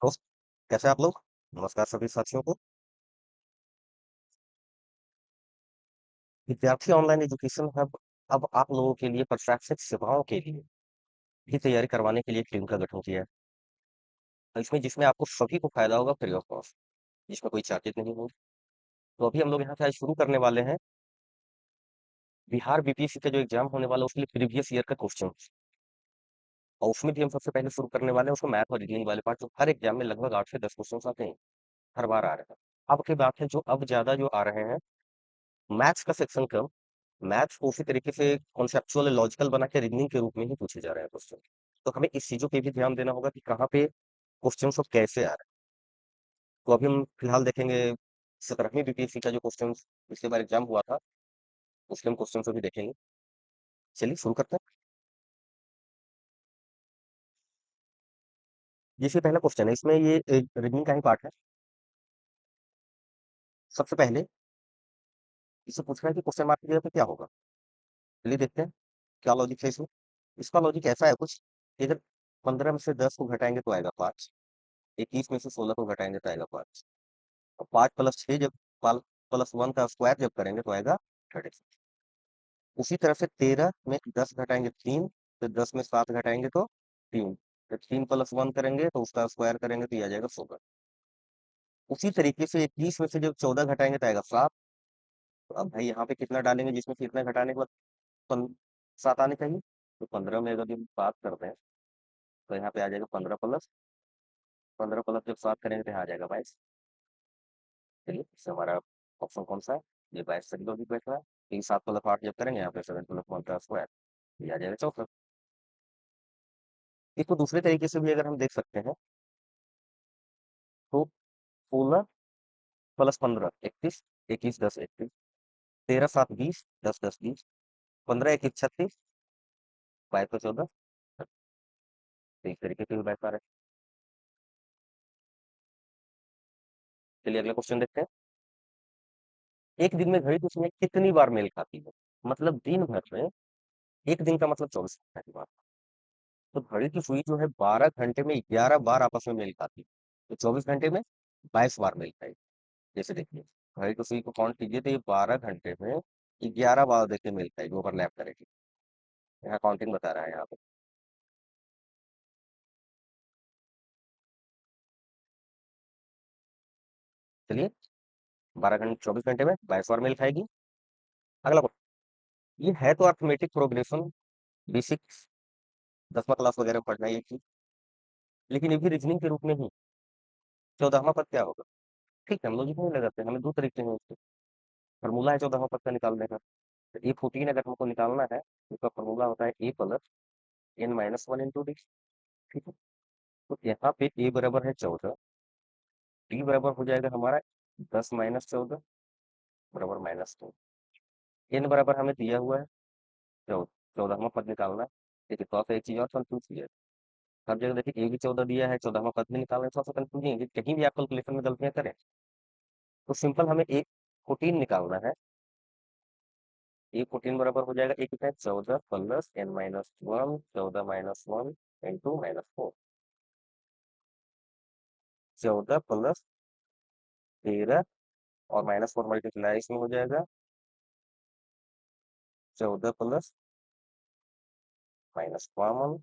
दोस्त, कैसे आप लोग? नमस्कार सभी साथियों को। विद्यार्थी ऑनलाइन एजुकेशन हब अब आप लोगों के लिए प्रशासनिक सेवाओं के लिए भी तैयारी करवाने के लिए एक टीम का गठन किया है। और जिसमें आपको सभी को फायदा होगा फ्री ऑफ कॉस्ट, जिसमें कोई चार्जेस नहीं होंगे। तो अभी हम लोग यहाँ से आज शुरू करने वाले हैं बिहार बीपीएससी का जो एग्जाम होने वाला है उसके लिए प्रीवियस ईयर का क्वेश्चन। और उसमें भी हम सबसे पहले शुरू करने वाले हैं उसको मैथ और रीजनिंग वाले पार्ट, जो हर एग्जाम में लगभग 8 से 10 क्वेश्चन आते हैं, हर बार आ रहे हैं। अब की बात है जो अब ज्यादा जो आ रहे हैं, मैथ्स का सेक्शन कम, मैथ्स को उसी तरीके से कॉन्सेप्चुअल लॉजिकल बना के रीजनिंग के रूप में ही पूछे जा रहे हैं क्वेश्चन। तो हमें इस चीजों पे भी ध्यान देना होगा कि कहाँ पे क्वेश्चन सब कैसे आ रहे हैं। तो अभी हम फिलहाल देखेंगे 17वीं बीपीएससी का जो क्वेश्चन पिछली बार एग्जाम हुआ था, उसके हम क्वेश्चन भी देखेंगे। चलिए शुरू करते हैं। जैसे पहला क्वेश्चन है, इसमें ये रीजनिंग का ही पार्ट है। सबसे पहले इससे पूछ रहा है कि क्वेश्चन मार्क की जगह पे क्या होगा। चलिए देखते हैं क्या लॉजिक है इसमें। इसका लॉजिक ऐसा है कुछ, इधर 15 में से 10 को घटाएंगे तो आएगा 5, 21 में से 16 को घटाएंगे तो आएगा 5, और 5 + 6 जब +1 का स्क्वायर जब करेंगे तो आएगा 36। उसी तरह से 13 में 10 घटाएंगे 3, फिर 10 में 7 घटाएंगे तो 3, फिर 3 + 1 करेंगे तो उसका स्क्वायर करेंगे तो ये आ जाएगा 16। उसी तरीके से 21 में से जब 14 घटाएंगे तो आएगा 7। तो अब भाई यहाँ पे कितना डालेंगे जिसमें से इतना घटाने के बाद 7 आने चाहिए। तो 15 में अगर हम बात करते हैं तो यहाँ पे आ जाएगा 15 प्लस जब 7 करेंगे तो यहाँ आ जाएगा 22। चलिए इससे हमारा ऑप्शन कौन सा है? ये 22 सही लॉजिक बैठ रहा है। 3 7 + 8 जब करेंगे यहाँ पे 7 + 1 का स्क्वायर, ये आ जाएगा 64। इसको दूसरे तरीके से भी अगर हम देख सकते हैं तो 16 + 15 31, 21 10 31, 13 7 20, 10 10 20, 15 21 36, 22 तो 14। तो इस तरीके से भी बैठ पा रहे हैं। चलिए अगला क्वेश्चन देखते हैं। एक दिन में घड़ी उसमें कितनी बार मेल खाती है? मतलब दिन भर में, एक दिन का मतलब 24 घंटे की बात। तो घड़ी की सुई जो है 12 घंटे में 11 बार आपस में मेल खाती है, तो 24 घंटे में 22 बार मेल खाएगी। जैसे देखिए घड़ी की सुई को काउंट कीजिए तो ये 12 घंटे में 11 बार देखिए मेल खाएगी, ओवरलैप करेगी। यहाँ काउंटिंग बता रहा है यहाँ पे। चलिए 12 घंटे 24 घंटे में 22 बार मेल खाएगी। अगला question, ये है तो अर्थमेटिक प्रोग्रेशन, बेसिक 10वां क्लास वगैरह में पढ़ना है ये चीज, लेकिन ये भी रीजनिंग के रूप में ही। 14वां पद क्या होगा? ठीक है, हम लॉजिक नहीं लगाते, हमें दो तरीके हैं इसके। फॉर्मूला है 14वां पद का निकालने का। तो A14 अगर हमको निकालना है तो इसका फॉर्मूला होता है A + n - 1 × d। ठीक है, तो यहाँ पे A बराबर है 14, D बराबर हो जाएगा हमारा 10 - 14 बराबर -2। n बराबर हमें दिया हुआ है 14, 14वां पद निकालना है। देखिए थोड़ा सा एक चीज और कंफ्यूज किया है। हर जगह देखिए A भी 14 दिया है, 14वां पद भी निकालना है, थोड़ा सा कंफ्यूज नहीं है, कहीं भी आप कैलकुलेशन में गलतियां करें। तो सिंपल हमें A14 निकालना है। A14 बराबर हो जाएगा, A कितना है 14 + n - 1, 14 - 1 × -4, 14 + 13 और -4 मल्टीप्लाई इसमें हो जाएगा 14 + -52,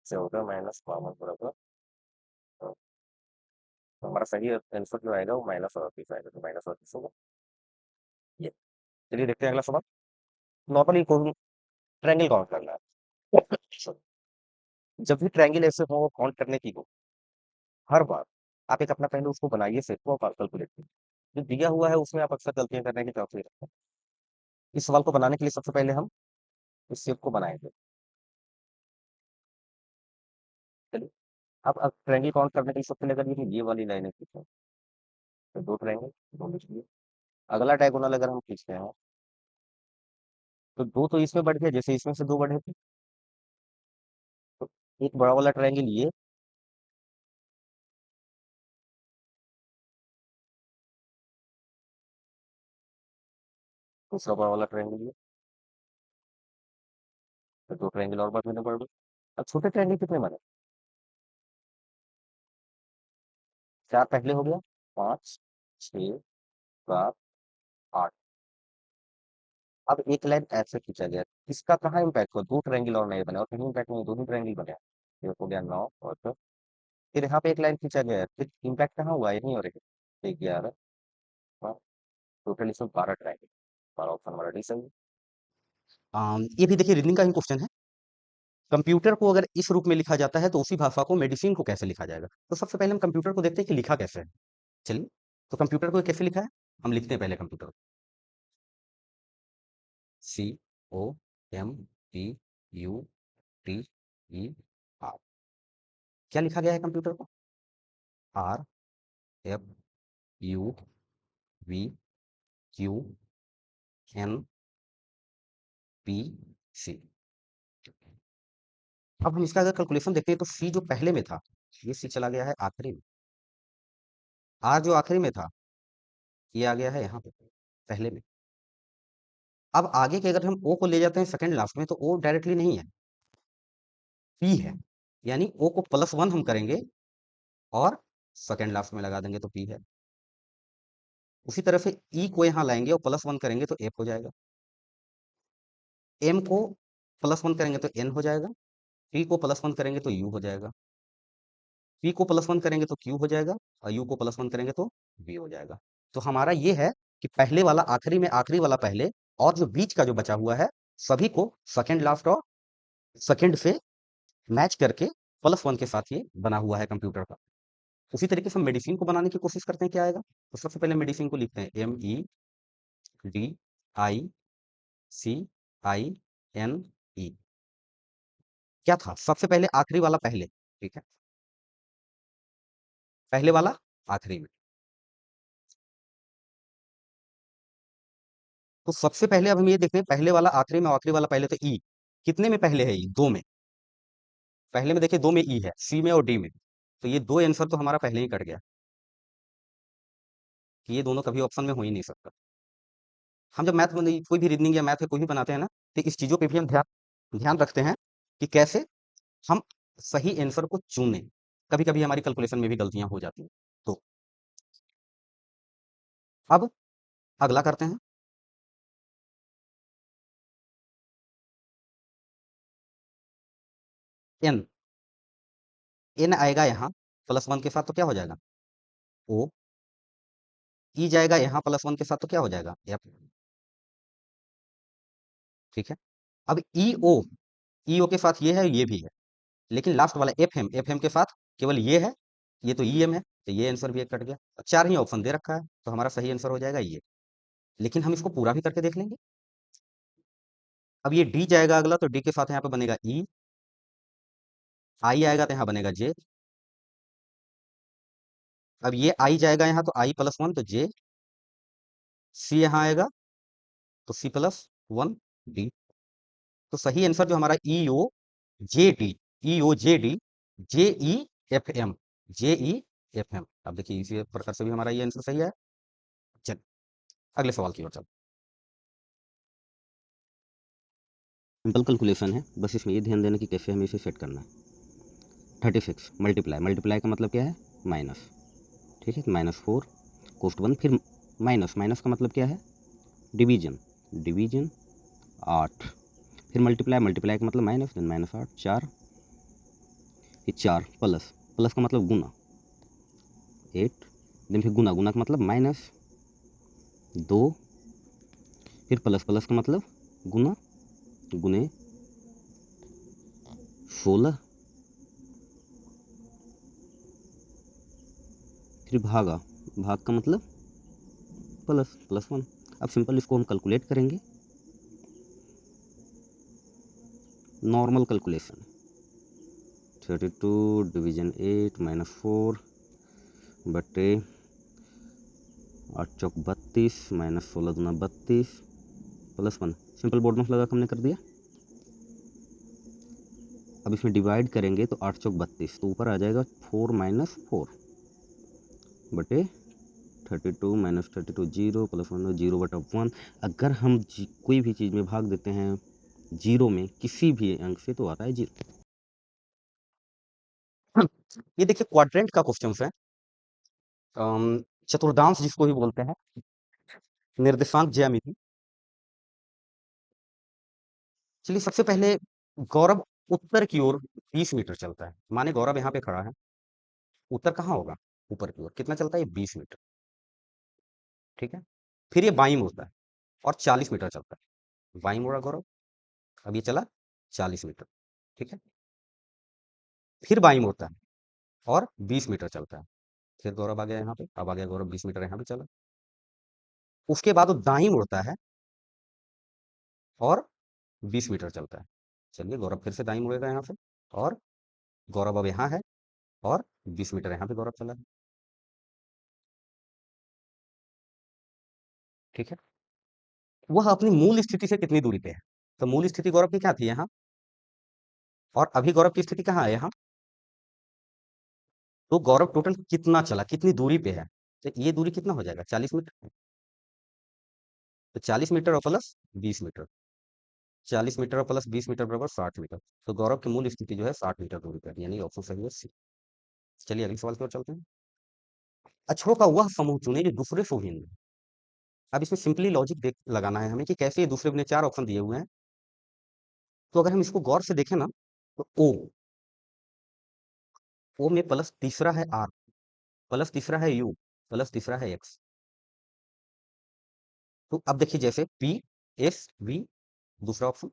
14 -52 बराबर, तो हमारा सही आंसर जो आएगा वो -38 आएगा, तो -38 होगा ये। चलिए देखते हैं अगला सवाल। नॉर्मली ट्रायंगल काउंट करना है। जब भी ट्रायंगल ऐसे हो काउंट करने की हो, हर बार आप एक अपना पहले उसको बनाइए सेट को और कैलकुलेट कीजिए। जो दिया हुआ है उसमें आप अक्सर गलतियां करने की चांस रखते हैं। इस सवाल को बनाने के लिए सबसे पहले हम इस शेप को बनाएंगे। चलिए अब ट्रायंगल काउंट करने के लिए सबसे पहले अगर ये वाली लाइनें खींचें तो 2 ट्रायंगल, दो खींच लिए। अगला डायगोनल अगर हम खींचते हैं तो दो तो इसमें बढ़ गया, जैसे इसमें से दो बढ़े थे। तो एक बड़ा वाला ट्रायंगल ये, दूसरा बड़ा वाला ट्रायंगल ये, तो 2 ट्रायंगल और बढ़ने पड़ गए। अब छोटे ट्रायंगल कितने बने? 4 पहले हो गया, 5, 6, 7, 8। अब एक लाइन ऐसे खींचा गया, इसका कहाँ इम्पैक्ट हुआ? 2 ट्रायंगल और नए बने और कहीं इम्पैक्ट नहीं, 2 ही ट्रायंगल बने। ये हो गया 9 और फिर यहाँ पे एक लाइन खींचा गया है, फिर इम्पैक्ट कहाँ हुआ? यहीं हो रही है, 11, हाँ, टोटल इसमें 12 ट्रायंगल। 12 ऑप्शन हमारा डी सही है। ये भी देखिए रीजनिंग का ही क्वेश्चन है। कंप्यूटर को अगर इस रूप में लिखा जाता है तो उसी भाषा को मेडिसिन को कैसे लिखा जाएगा? तो सबसे पहले हम कंप्यूटर को देखते हैं कि लिखा कैसे है। चलिए, तो कंप्यूटर को कैसे लिखा है, हम लिखते हैं पहले कंप्यूटर को। COMPUTER। क्या लिखा गया है कंप्यूटर को? RFUVQNPC। अब हम इसका अगर कैलकुलेशन देखते हैं तो सी जो पहले में था, ये सी चला गया है आखिरी में। आर जो आखिरी में था, ये आ गया है यहाँ पे पहले में। अब आगे के अगर हम ओ को ले जाते हैं सेकंड लास्ट में, तो ओ डायरेक्टली नहीं है, पी है। यानी ओ को +1 हम करेंगे और सेकंड लास्ट में लगा देंगे तो पी है। उसी तरह से ई को यहाँ लाएंगे और +1 करेंगे तो एफ हो जाएगा। एम को +1 करेंगे तो एन हो जाएगा। पी को +1 करेंगे तो यू हो जाएगा। पी को +1 करेंगे तो क्यू हो जाएगा और यू को +1 करेंगे तो वी हो जाएगा। तो हमारा ये है कि पहले वाला आखिरी में, आखिरी वाला पहले, और जो बीच का जो बचा हुआ है सभी को सेकंड लास्ट और सेकंड से मैच करके +1 के साथ ये बना हुआ है कंप्यूटर का। उसी तरीके से हम मेडिसिन को बनाने की कोशिश करते हैं, क्या आएगा? तो सबसे पहले मेडिसिन को लिखते हैं MEDICINE। क्या था सबसे पहले? आखिरी वाला पहले, ठीक है, पहले वाला आखिरी में। तो सबसे पहले अब हम ये देखते हैं, पहले वाला आखिरी में, आखिरी वाला पहले, तो ई कितने में पहले है? ई 2 में। पहले में देखिए 2 में ई है, सी में और डी में। तो ये दो आंसर तो हमारा पहले ही कट गया कि ये दोनों कभी ऑप्शन में हो ही नहीं सकता। हम जब मैथ में कोई भी रीजनिंग या मैथ कोई भी बनाते हैं ना, तो इस चीजों पे भी हम ध्यान ध्यान रखते हैं कि कैसे हम सही आंसर को चुनें। कभी कभी हमारी कैलकुलेशन में भी गलतियां हो जाती हैं। तो अब अगला करते हैं। एन, एन आएगा यहाँ +1 के साथ तो क्या हो जाएगा? ओ। ई जाएगा यहाँ +1 के साथ तो क्या हो जाएगा? एफ। ठीक है। अब ई ओ, ई ओ के साथ ये है, ये भी है, लेकिन लास्ट वाला एफ एम के साथ केवल ये है, ये तो ई एम है, तो ये आंसर भी एक कट गया। अब 4 ही ऑप्शन दे रखा है, तो हमारा सही आंसर हो जाएगा ये। लेकिन हम इसको पूरा भी करके देख लेंगे। अब ये डी जाएगा अगला, तो डी के साथ यहाँ पे बनेगा ई। आई आएगा तो यहाँ बनेगा जे। अब ये आई जाएगा यहाँ, तो I+1 तो जे। सी यहाँ आएगा तो C+1 डी। तो सही आंसर जो हमारा EO JD, EO JD, JEFM, JEFM। अब देखिए इसी प्रकार से भी हमारा ये आंसर सही है। चलिए अगले सवाल की ओर चल। सिंपल कैलकुलेशन है, बस इसमें ये ध्यान देना कि कैसे हमें इसे सेट करना है। 36 मल्टीप्लाई, मल्टीप्लाई का मतलब क्या है? माइनस। ठीक है, -4 कोष्ट 1, फिर माइनस, माइनस का मतलब क्या है? डिवीजन, डिवीजन 8, फिर मल्टीप्लाई, मल्टीप्लाई का मतलब माइनस, देन -8, 4, फिर 4 प्लस, प्लस का मतलब गुना 8, देन फिर गुना, गुना का मतलब -2, फिर प्लस, प्लस का मतलब गुना, गुने 16, फिर भागा, भाग का मतलब +1। अब सिंपल इसको हम कैलकुलेट करेंगे। नॉर्मल कैलकुलेशन 32 डिवीजन 8 -4 बटे 8 चौक 32 -16 दूना 32 +1। सिंपल बोर्ड में लगा के हमने कर दिया। अब इसमें डिवाइड करेंगे तो 8 चौक 32, तो ऊपर आ जाएगा 4 - 4 बटे 32 - 32 0 +1 0/1। अगर हम कोई भी चीज़ में भाग देते हैं जीरो में किसी भी अंक से, तो आता है 0। ये देखिए क्वाड्रेंट का क्वेश्चन है। चतुर्थांश जिसको भी बोलते हैं, निर्देशांक ज्यामिति। चलिए सबसे पहले गौरव उत्तर की ओर 20 मीटर चलता है, माने गौरव यहाँ पे खड़ा है, उत्तर कहाँ होगा, ऊपर की ओर, कितना चलता है ये 20 मीटर, ठीक है। फिर ये बाईं मुड़ता है और 40 मीटर चलता है, बाईं मुड़ा गौरव, अब ये चला 40 मीटर, ठीक है। फिर बाईं मुड़ता है और 20 मीटर चलता है, फिर गौरव आ गया यहाँ पे, अब आ गया गौरव 20 मीटर यहाँ पे चला। उसके बाद वो दाईं मुड़ता है और 20 मीटर चलता है। चलिए गौरव फिर से दाईं मुड़ेगा यहाँ से, और गौरव अब यहाँ है और 20 मीटर यहाँ पे गौरव चला है, ठीक है। वह अपनी मूल स्थिति से कितनी दूरी पे है, तो मूल स्थिति गौरव की क्या थी यहाँ, और अभी गौरव की स्थिति कहाँ है यहाँ, तो गौरव टोटल कितना चला, कितनी दूरी पे है, तो ये दूरी कितना हो जाएगा 40 मीटर, तो 40 मीटर और प्लस 20 मीटर, 40 मीटर और प्लस 20 मीटर बराबर 60 मीटर, तो गौरव की मूल स्थिति जो है 60 मीटर दूरी पर, यानी ऑप्शन सही है सी। चलिए अगले सवाल की ओर चलते हैं। अक्षरों का वह समूह चुने जो दूसरे से भिन्न है। अब इसमें सिंपली लॉजिक देख लगाना है हमें कि कैसे ये दूसरे भिन्न, चार ऑप्शन दिए हुए हैं, तो अगर हम इसको गौर से देखें ना, तो ओ में प्लस तीसरा है आर, प्लस तीसरा है यू, प्लस तीसरा है एक्स। तो अब देखिए जैसे पी एस वी दूसरा ऑप्शन,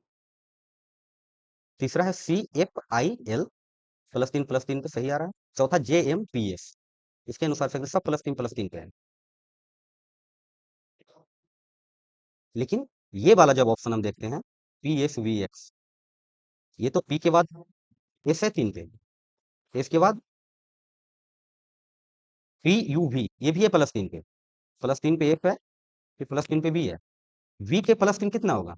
तीसरा है C F I L, plus तीन पे सही आ रहा है, चौथा जे एम पी एस, इसके अनुसार से सब प्लस तीन पे है। लेकिन ये वाला जब ऑप्शन हम देखते हैं पी एस वी एक्स, ये तो पी के बाद एस है तीन पे, इसके बाद पी यू वी, ये भी है प्लस तीन पे, प्लस तीन पे एफ है, फिर प्लस तीन पे बी है, वी के प्लस तीन कितना होगा,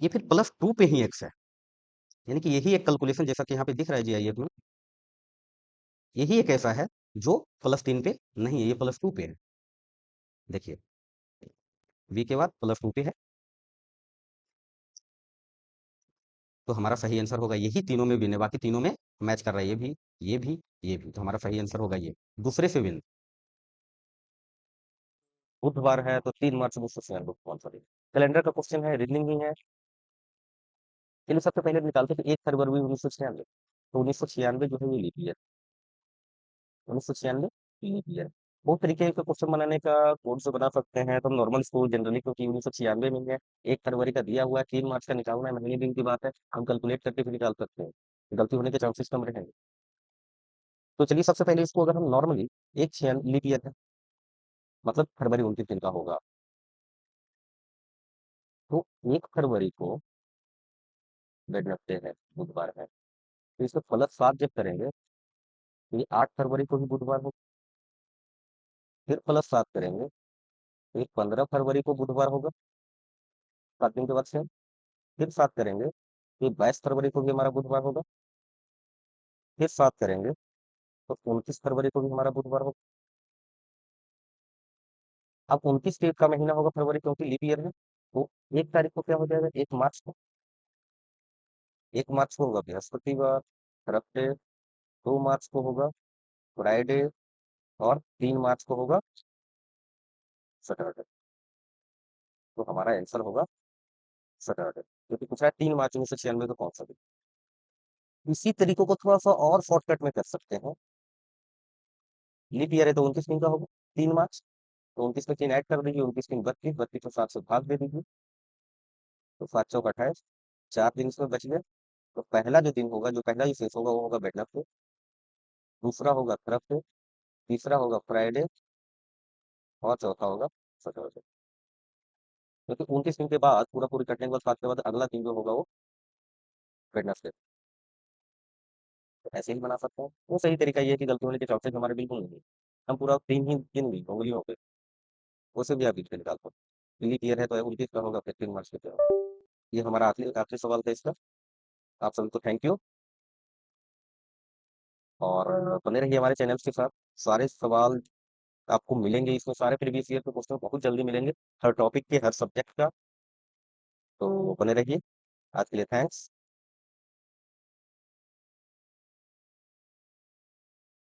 ये फिर प्लस टू पे ही एक्स है, यानी कि यही एक कैलकुलेशन जैसा कि यहाँ पे दिख रहा है जीआईएफ में, यही एक ऐसा है जो प्लस तीन पे नहीं है, ये प्लस टू पे है। देखिए वी के बाद प्लस टू पे है, तो हमारा सही आंसर होगा यही, तीनों में विन है, बाकी तीनों में मैच कर रहा है, ये भी ये भी ये भी, तो हमारा सही आंसर होगा ये, दूसरे से विन। बुधवार है तो 3 मार्च 1996 कौन सा दिन, कैलेंडर का क्वेश्चन है, रीजनिंग ही है। चलिए सबसे पहले निकालते हैं कि 1 फरवरी 1996, तो 1996 जो है ये लीप ईयर, 1996 लीप ईयर। बहुत तरीके के क्वेश्चन बनाने का कोड से बना सकते हैं, तो नॉर्मल स्कूल जनरली, क्योंकि 1996 में है, 1 फरवरी का दिया हुआ है, 3 मार्च का निकालना है, महीने दिन की बात है, हम कैलकुलेट करके भी निकाल सकते हैं, गलती होने के चांसेस कम रहेंगे। तो चलिए सबसे पहले इसको अगर हम नॉर्मली, एक छियान लीप ईयर है, मतलब फरवरी 29 दिन का होगा, तो 1 फरवरी को वेडनेसडे है, बुधवार है, तो इसको प्लस 7 जब करेंगे, तो ये 8 फरवरी को भी बुधवार हो, फिर प्लस 7 करेंगे, तो ये 15 फरवरी को बुधवार होगा, 7 दिन के बाद से, फिर 7 करेंगे, तो ये 22 फरवरी को भी हमारा बुधवार होगा, फिर 7 करेंगे, तो 29 फरवरी को भी हमारा बुधवार होगा। अब 29 डेट का महीना होगा फरवरी, क्योंकि लीप ईयर है, तो 1 तारीख को क्या हो जाएगा, 1 मार्च को, 1 मार्च को होगा बृहस्पतिवार, थर्सडे, 2 मार्च को होगा फ्राइडे, और 3 मार्च को होगा सैटरडे, तो हमारा आंसर होगा सैटरडे, क्योंकि पूछा है 3 मार्च 1996 का कौन सा दिन। इसी तरीकों को थोड़ा सा और शॉर्टकट में कर सकते हैं, लीप ईयर है तो 29 दिन का होगा, 3 मार्च, तो 29 में 3 ऐड कर दीजिए, 29 दिन 32, 32 को 7 से भाग दे दीजिए, तो 7 चौक 28, 4 दिन इसमें बच गए, तो पहला जो दिन होगा, जो पहला जो शेष होगा वो होगा वेडनेसडे, दूसरा होगा थर्सडे, तीसरा होगा फ्राइडे, और चौथा होगा सैटरडे, क्योंकि 29 दिन के बाद पूरा पूरी कटने के बाद 7 के बाद अगला दिन जो होगा वो वेडनेसडे, तो ऐसे ही बना सकते हैं। वो सही तरीका ये है कि गलती होने के चांसेस हमारे बिल्कुल नहीं है, हम पूरा दिन ही गिन ली उंगलियों पे, उसे भी आप बीच में निकाल सकते, लीप ईयर है तो 29 का होगा, फिर 3 मार्च के क्या, ये हमारा आखिरी आखिरी सवाल था इसका। आप सभी को थैंक यू, और बने रहिए हमारे चैनल के साथ, सारे सवाल आपको मिलेंगे इसमें, सारे प्रीवियस ईयर के क्वेश्चन बहुत जल्दी मिलेंगे, हर टॉपिक के, हर सब्जेक्ट का, तो बने रहिए। आज के लिए थैंक्स।